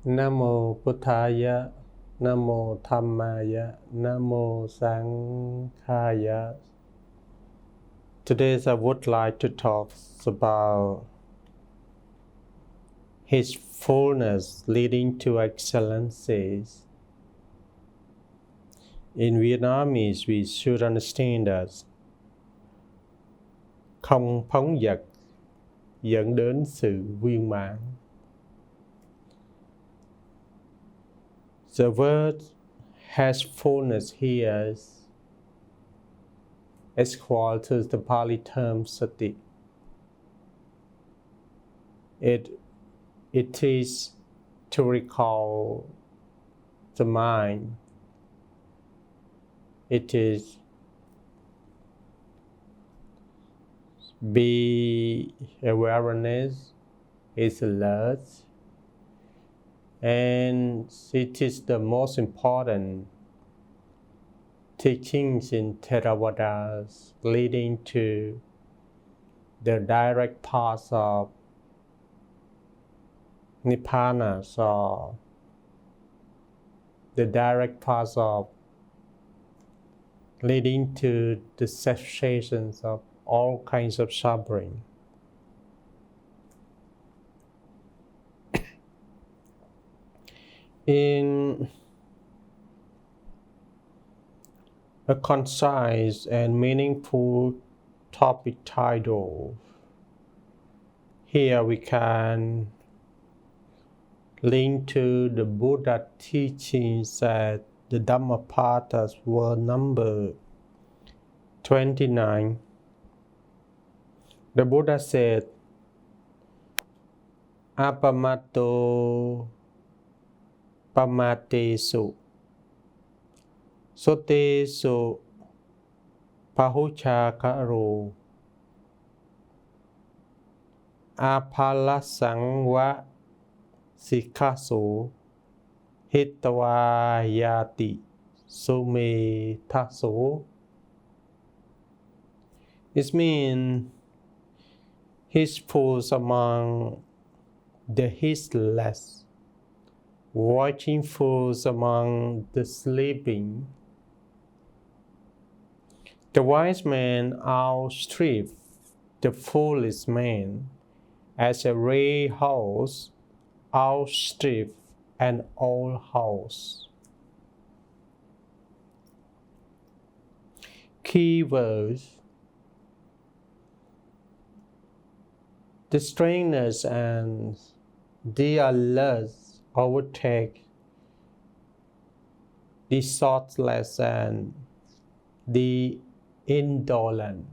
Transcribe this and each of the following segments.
Namo Buddhaya, Namo Dhammaya, Namo Sanghaya. Today I would like to talk about Heedfulness leading to excellencies. In Vietnamese, we should understand that không phóng dật dẫn đến sự viên mãn. The word heedfulness here is equal to the Pali term sati. It is to recall the mind. It is be awareness, is alert, and it is the most important teachings in Theravada leading to the direct path of Nibbana, or the direct path of leading to the cessations of all kinds of suffering. In a concise and meaningful topic title, here we can link to the Buddha teachings that the Dhammapadas were number 29. The Buddha said, Apamato pamatesu sotesu pahuchakaro apalasangva sikhasu hitavayati sumetasu. It means heedful among the heedless, watchful among the sleeping. The wise man outstrips the foolish man, as a ray horse outstrips an old horse. Key words: the strangeness and the alert overtake the thoughtless and the indolent.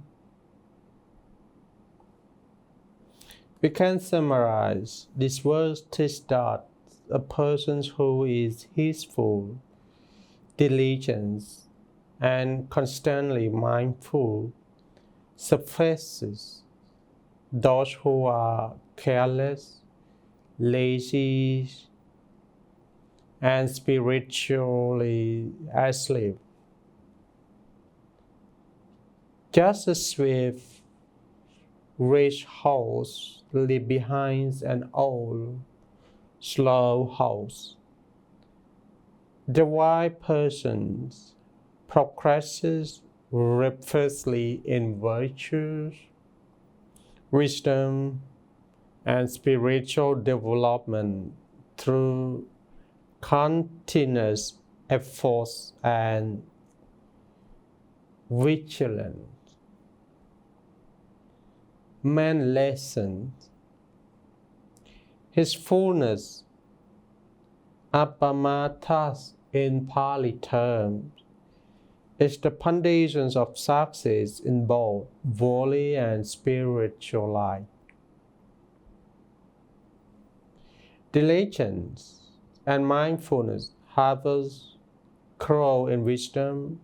We can summarize this verse that a person who is heedful, diligent, and constantly mindful suppresses those who are careless, lazy, and spiritually asleep. Just a swift, rich horse leaves behind an old, slow horse. The wise person progresses rapidly in virtues, wisdom, and spiritual development through continuous efforts and vigilance. Man lessons. Heedfulness, apamatas in Pali terms, is the foundation of success in both worldly and spiritual life. Diligence and mindfulness have us grow in wisdom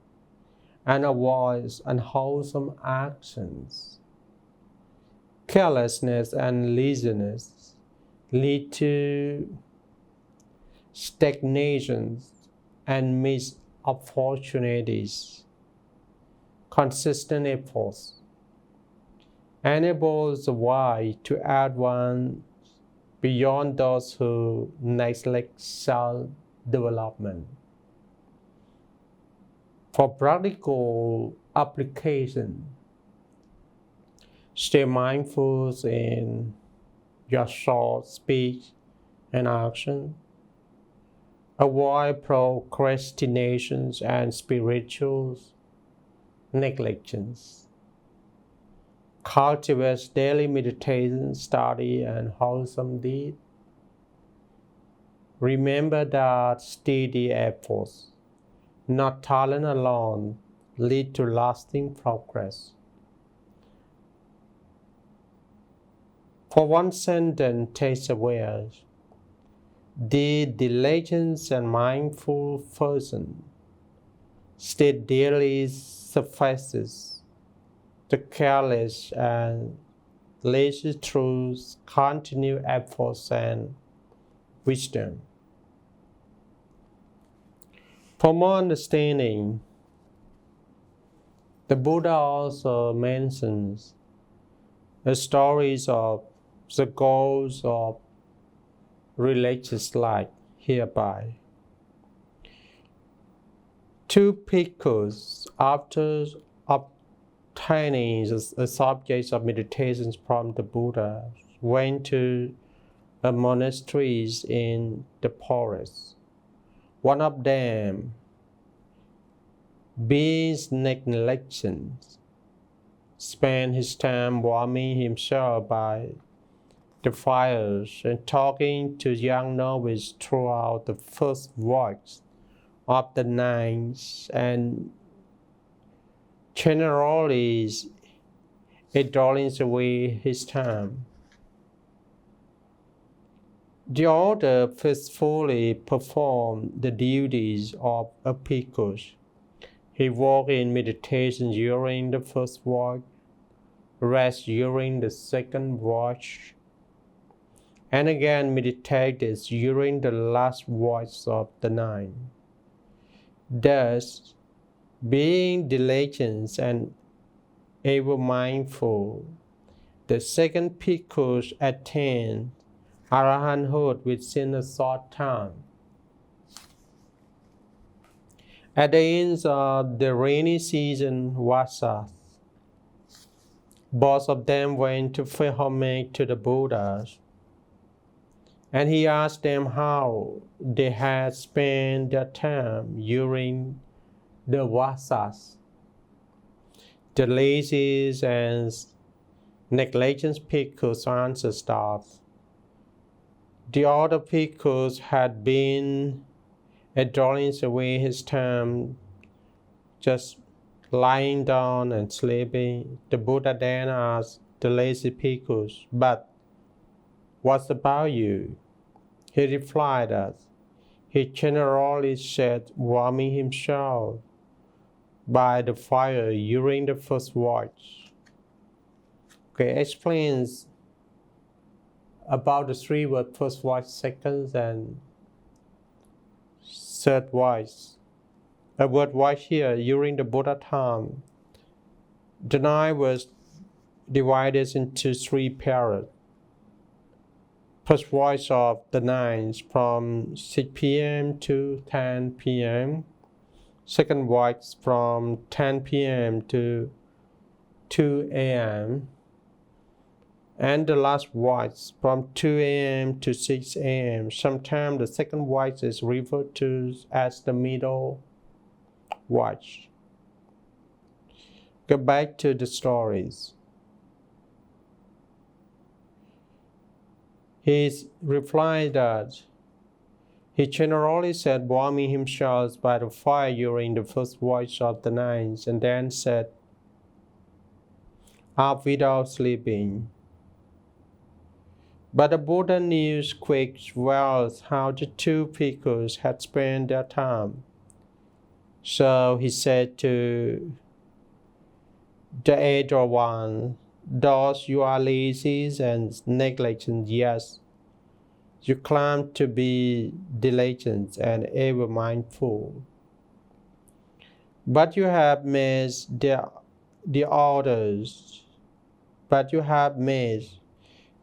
and avoid unwholesome actions. Carelessness and laziness lead to stagnation and missed opportunities. Consistent efforts enables the wise to advance beyond those who neglect self-development. For practical application, stay mindful in your thought, speech, and action. Avoid procrastinations and spiritual neglections. Cultivate daily meditation, study, and wholesome deed. Remember that steady efforts, not talent alone, lead to lasting progress. For one sentence takeaway, the diligent and mindful person steadily suffices the careless and lazy through continued efforts and wisdom. For more understanding, the Buddha also mentions the stories of the goals of religious life hereby. Two bhikkhus, after obtaining the subjects of meditations from the Buddha, went to a monastery in the forest. One of them, being negligent, spent his time warming himself by the fires and talking to young novices throughout the first watch of the night, and generally idling away his time. The order faithfully performed the duties of a bhikkhu. He walked in meditation during the first watch, rest during the second watch, and again meditated during the last watch of the night. Thus, being diligent and ever mindful, the second bhikkhu attained arahanthood within a short time. At the end of the rainy season, Vasa, both of them went to pay homage to the Buddha, and he asked them how they had spent their time during the Vasas. The lazy and negligent bhikkhus answered that the other bhikkhus had been idling away his time just lying down and sleeping. The Buddha then asked the lazy bhikkhus, "But what about you?" He replied that he generally sat warming himself by the fire during the first watch. Okay, explains about the three words first watch, second, and third watch. A word watch here during the Buddha time. The night was divided into three periods. First watch of the night from 6 p.m. to 10 p.m. Second watch from 10 p.m. to 2 a.m. And the last watch from 2 a.m. to 6 a.m. Sometimes the second watch is referred to as the middle watch. Go back to the stories. He replied that he generally sat warming himself by the fire during the first watch of the night, and then sat up without sleeping. But the Buddha knew quite well how the two bhikkhus had spent their time. So he said to the elder one, "Thus you are lazy and negligent, yes. You claim to be diligent and ever mindful. But you have missed the orders. But you have missed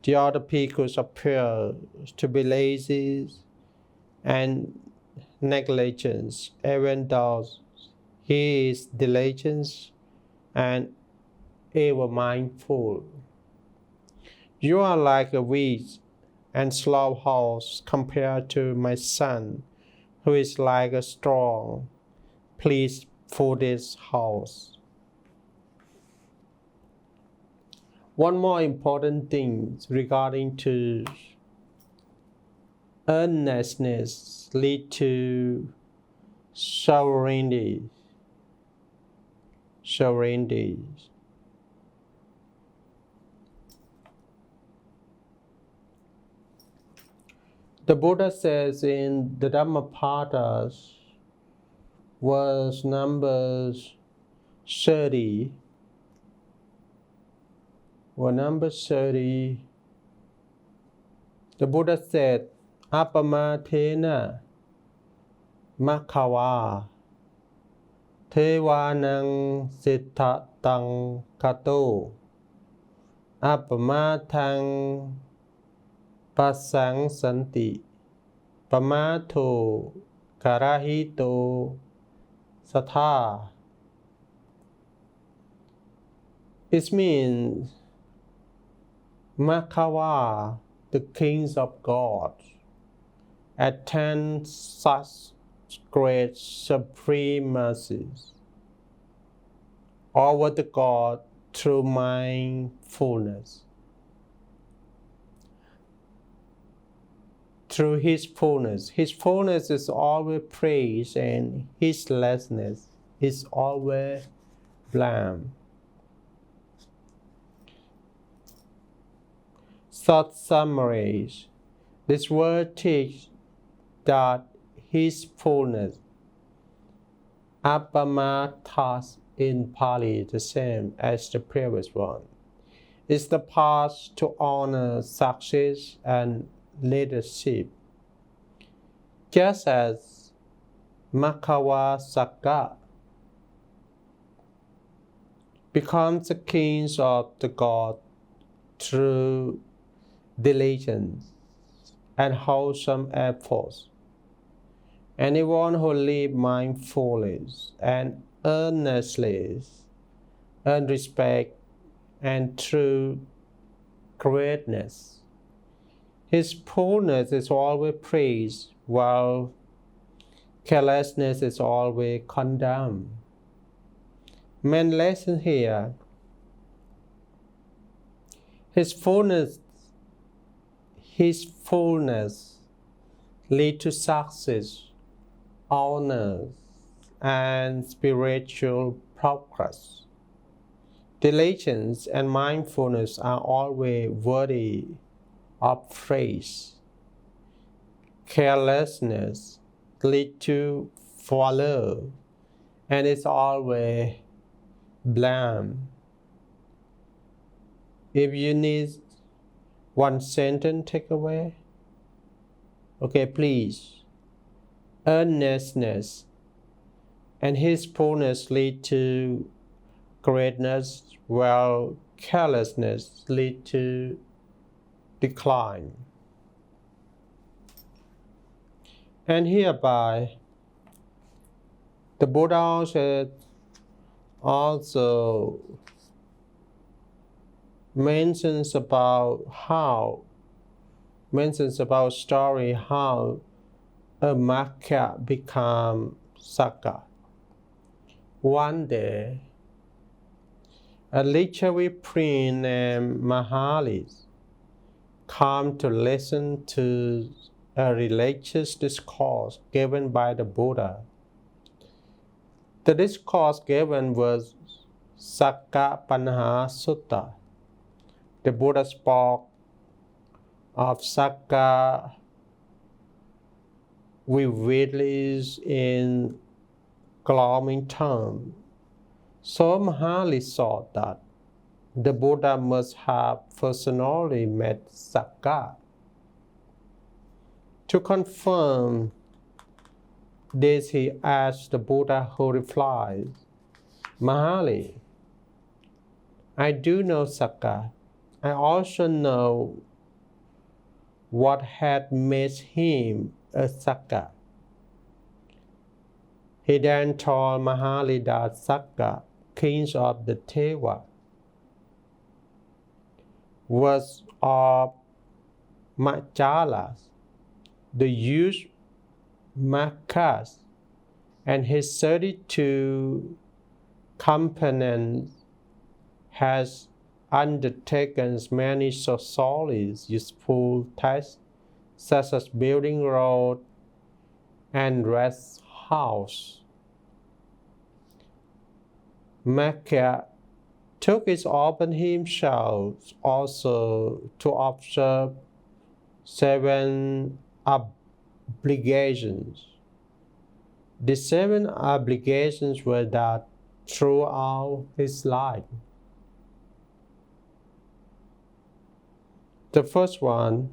The other bhikkhus appear to be lazy and negligent, even though he is diligent and ever mindful. You are like a weak and slow horse compared to my son, who is like a strong, peaceful horse. One more important thing regarding to earnestness lead to sovereignty. The Buddha says in the Dhammapada, verse number 30, the Buddha said, Apamathena Makkhava Tevanang Siddhatang Kato Apamathang Pasang Santi Pamatho Karahito Satha. It means Makkhava, the kings of God, attain such great supremacy over the God through mindfulness. Through His fullness. His fullness is always praised and His lessness is always blamed. Short summaries. This word teaches that His fullness, Apamathas in Pali, the same as the previous one, is the path to honor, success, and leadership. Just as Makkhava Sakya becomes the king of the God through diligence and wholesome efforts. Anyone who lives mindfully and earnestly earns respect and true greatness. His fullness is always praised, while carelessness is always condemned. Main lesson here: His fullness leads to success, honor, and spiritual progress. Diligence and mindfulness are always worthy of praise. Carelessness leads to failure and is always blamed. If you need one sentence takeaway, okay, please. Earnestness and His fullness lead to greatness, while carelessness lead to decline. And hereby, the Buddha also mentions about story how a Sakya become Sakya. One day, a literary prince named Mahalis come to listen to a religious discourse given by the Buddha. The discourse given was Sakya Panha Sutta. The Buddha spoke of Sakya vividly in glowing terms. So Mahalis thought that the Buddha must have personally met Sakya. To confirm this, he asked the Buddha, who replied, Mahali, I do know Sakya. I also know what had made him a Sakya. He then told Mahalida Sakya, kings of the Teva, was of Machalas, the youth Makas, and his 32 companions has undertaken many solid useful tasks, such as building road and rest house. Sakya took it upon himself also to observe 7 obligations. The 7 obligations were that throughout his life. The first one,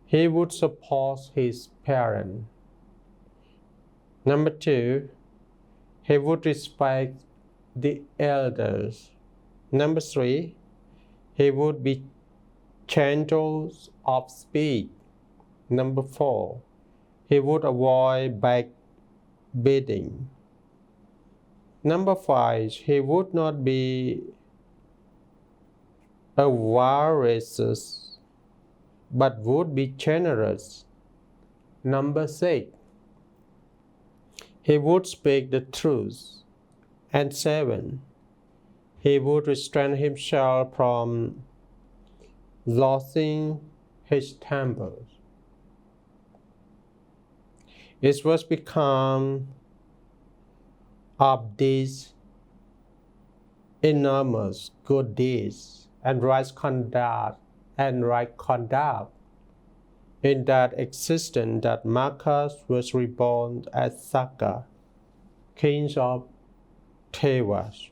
he would support his parents. Number 2, he would respect the elders. Number 3, he would be gentle of speech. Number 4, he would avoid backbiting. Number 5, he would not be avaricious, but would be generous. Number 6, he would speak the truth. And 7, he would restrain himself from losing his temper. It was become of these enormous good deeds and right conduct in that existence that Marcus was reborn as Sakya, king of Tevas.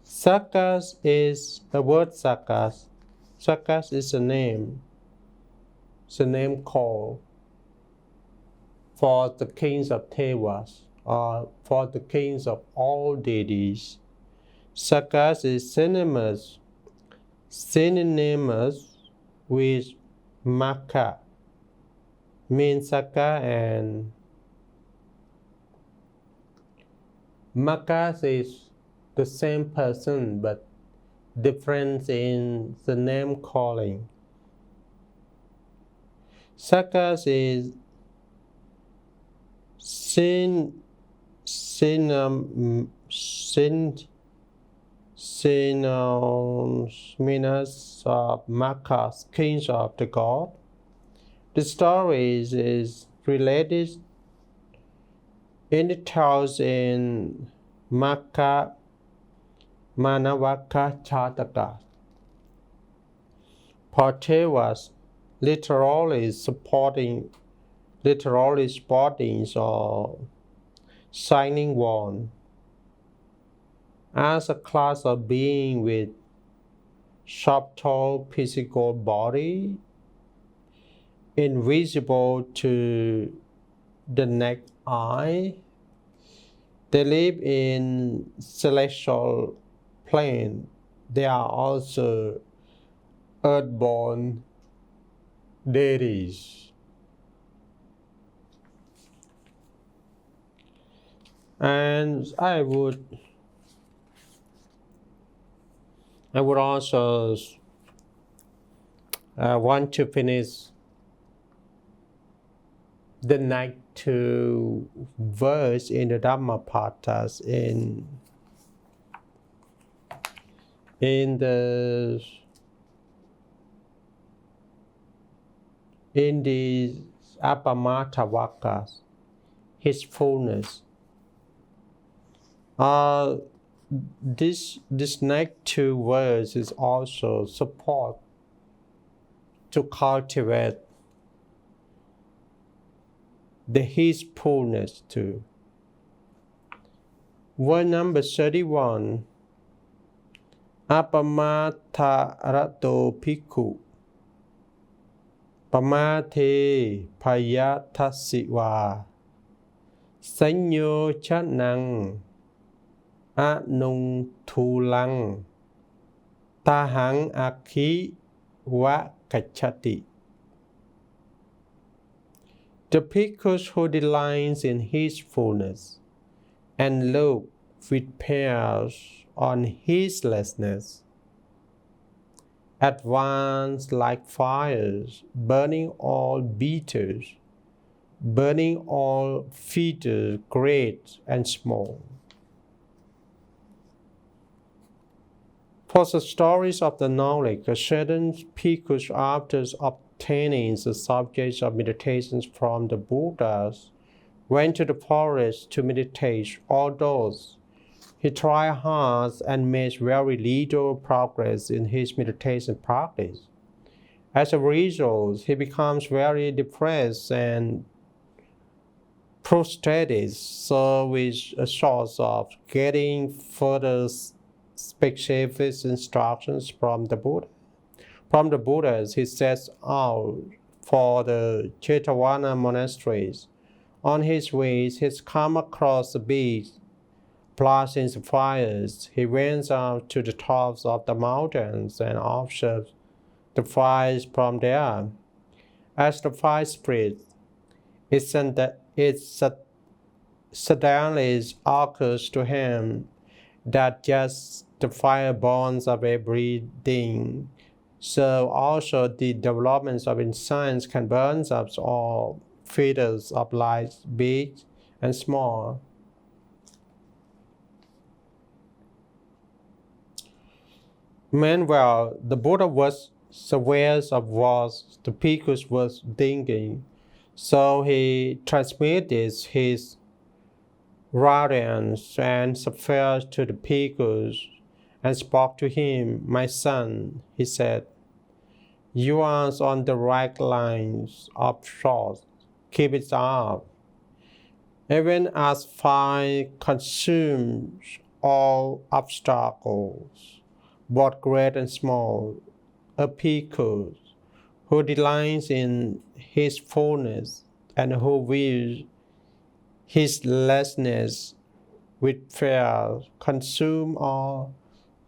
Sakyas is the word Sakyas. Sakyas is a name. It's a name called for the kings of Tevas, or for the kings of all deities. Sakyas is synonymous with Maka, means Sakya, and Maka is the same person but difference in the name calling. Sakya is synonymous of Makas, kings of the god. The story is related in the tales in Maka Manavaka Chataka. Tevas literally spotting or shining one, as a class of being with subtle physical body, invisible to the naked eye. They live in celestial plane. They are also earthborn deities. And I would also want to finish the next 2 verse in the Dharma Patas in the Appamatavakas, Heedfulness. This next 2 words is also support to cultivate the heedfulness too. Word number 31. Appamatarato Bhikkhu Pamate Payathasiva Sanyo Chanang Anung Thulang Tahang Akhi vakachati. The bhikkhus who delights in heedfulness and look with pears on heedlessness advance like fires, burning all beaters, burning all feeders, great and small. For the stories of the knowledge, a certain bhikkhus, after obtaining the subjects of meditations from the Buddhas, went to the forest to meditate. Although he tried hard and made very little progress in his meditation practice. As a result, he becomes very depressed and prostrated, so with a source of getting further specific instructions from the Buddha. From the Buddhas, he sets out for the Jetavana monasteries. On his way, he comes across the beach, blazing the fires. He went out to the tops of the mountains and observed the fires from there. As the fire spread, it suddenly occurs to him that just the fire burns up everything, so also the developments of science can burn up all feeders of life, big and small. Meanwhile, the Buddha was aware of what the bhikkhus was thinking, so he transmitted his radiance and affairs to the bhikkhus and spoke to him. "My son," he said, "you are on the right lines of thought. Keep it up. Even as fire consumes all obstacles, both great and small, a bhikkhu who delights in his fullness and who views his lessness with fear consume all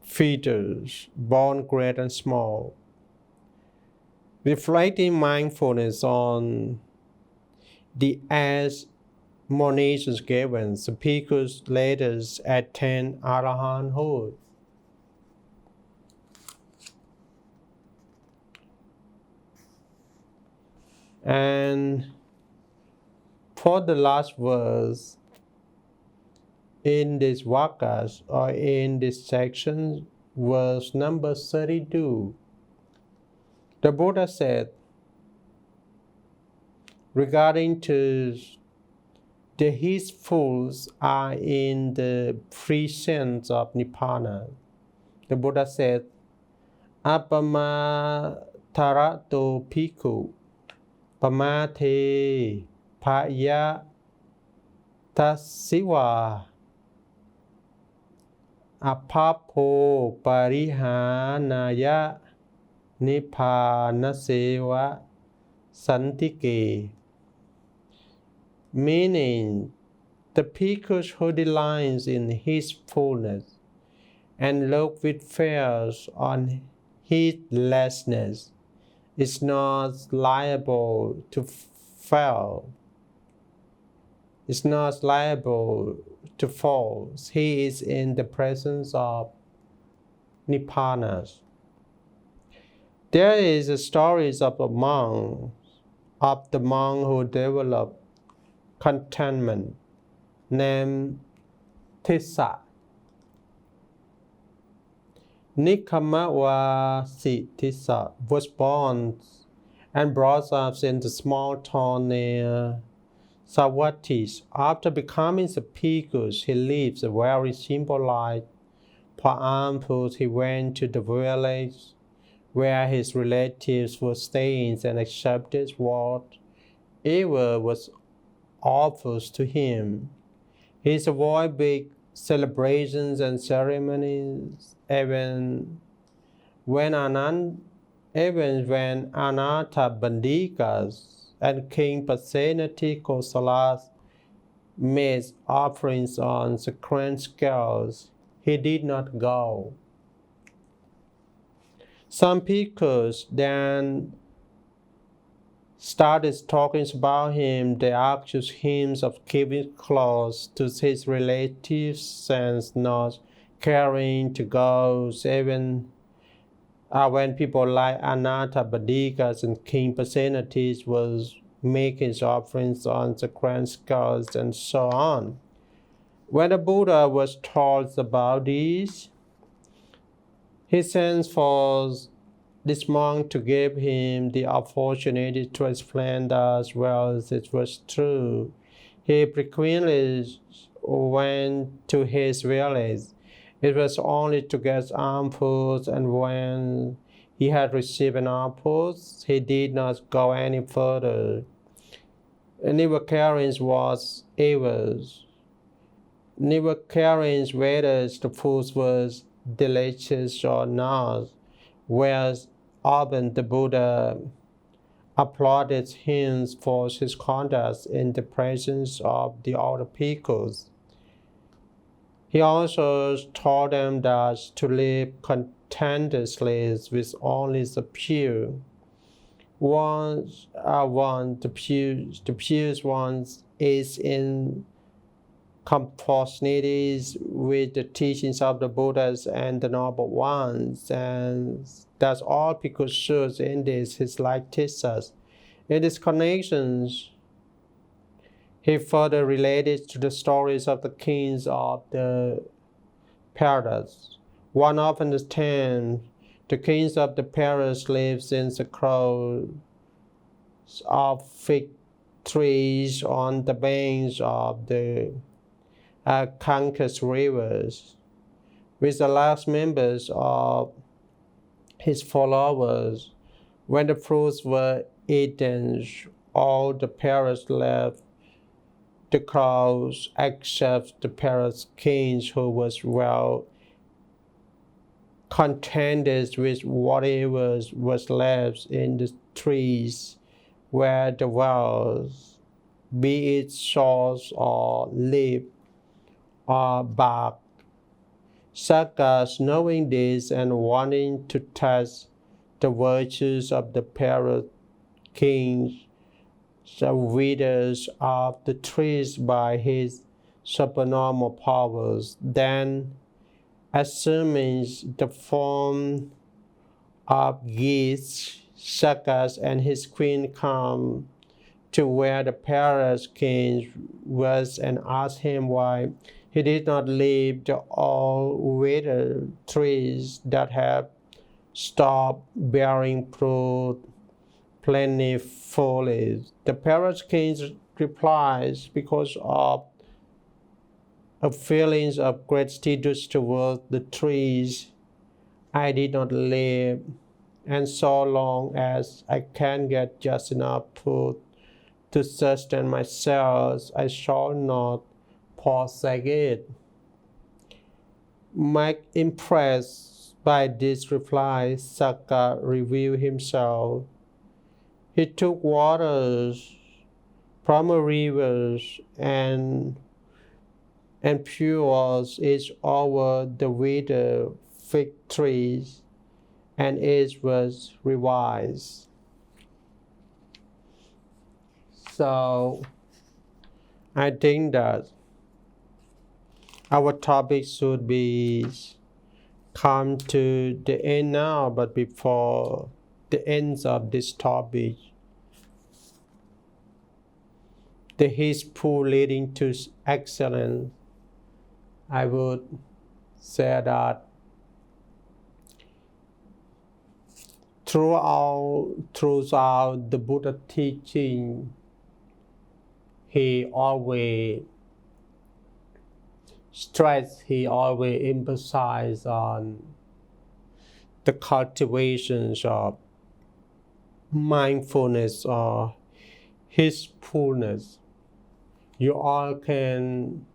feeders, born great and small." Reflecting mindfulness on the admonitions given, the bhikkhus later attain arahanthood. And for the last verse in this vakas or in this section, verse number 32, the Buddha said regarding to the heedfuls are in the presence of Nibbana. The Buddha said, "Apama tarato bhikkhu pamate paya tasiva apapo parihanaya nibbana santike." Meaning, the bhikkhus who delights in his fullness and look with fears on heedlessness is not liable to fail. Is not liable to fall. He is in the presence of Nibbana. There is a stories of the monk who developed contentment, named Tissa. Nikamawasi Tissa was born and brought up in the small town near Sawatis. After becoming a bhikkhus, he lived a very simple life. For alms, he went to the village where his relatives were staying and accepted whatever was offered to him. He avoided big celebrations and ceremonies, even when Anatha Bandikas and King Pasenati Kosalas made offerings on the grand scales, he did not go. Some bhikkhus then started talking about him. They accused him of giving clothes to his relatives and not caring to go, even when people like Anatha Badikas and King Pasenattis was making offerings on the grand skulls and so on. When the Buddha was told about this, he sent for this monk to give him the opportunity to explain as well as it was true. He frequently went to his village. It was only to get alms, and when he had received an alms, he did not go any further. Never caring was evil. Never caring whether the food was delicious or not, whereas often the Buddha applauded him for his conduct in the presence of the other bhikkhus. He also taught them that to live contentedly with only the pure. The pure ones is in conformity with the teachings of the Buddhas and the Noble Ones, and that's all bhikkhus should in this his life teaches us. In these connections, he further related to the stories of the kings of the paradise. One often understands the kings of the paradise lives in the crowds of fig trees on the banks of the Ganges rivers, with the last members of his followers. When the fruits were eaten, all the paradise left the crowds except the paradise kings, who was well contented with whatever was left in the trees where the wells, be it sauce or leaf or bark. Sakya, knowing this and wanting to test the virtues of the paradise kings, the withers of the trees by his supernormal powers, then assuming the form of geese, Sakya and his queen come to where the paradise king was and asked him why he did not leave the all-withered trees that have stopped bearing fruit plentifully. The paradise king replies, because of feelings of gratitude towards the trees, I did not leave, and so long as I can get just enough food to sustain myself, I shall not forsake it. Much impressed by this reply, Sakya revealed himself. He took waters from a river and poured it over the withered fig trees, and it was revived. So I think that our topic should be come to the end now, but before the end of this topic, the Heedful leading to excellence, I would say that throughout the Buddha teaching, he always emphasized on the cultivations of mindfulness or Heedfulness. You all can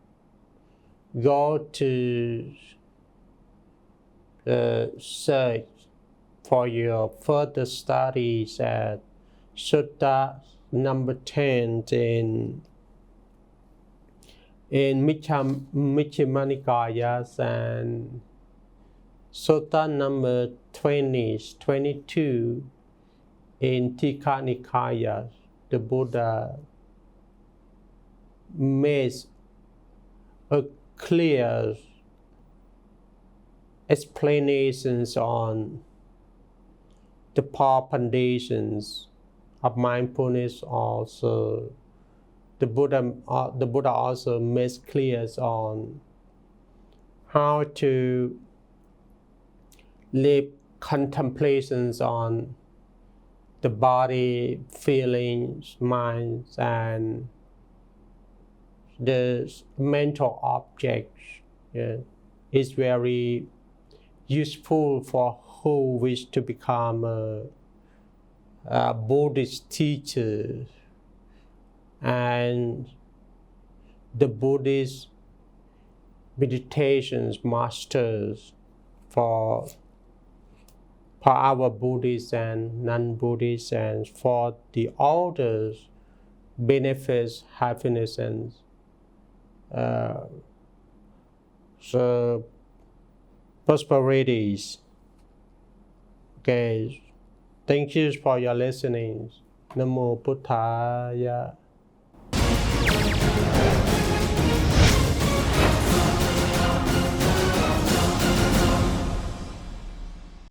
go to search for your further studies at Sutta number 10 in Majjhima Nikaya, and Sutta number 22 in Tikha Nikaya, the Buddha makes a clear explanations on the four foundations of mindfulness. Also, the Buddha also makes clear on how to live contemplations on the body, feelings, minds, and the mental objects. Yeah. It's very useful for who wish to become a Buddhist teacher and the Buddhist meditations masters for our Buddhists and non-Buddhists, and for the others benefits, happiness, and so prosperities. Okay, thank you for your listening. Namo Buddhaya.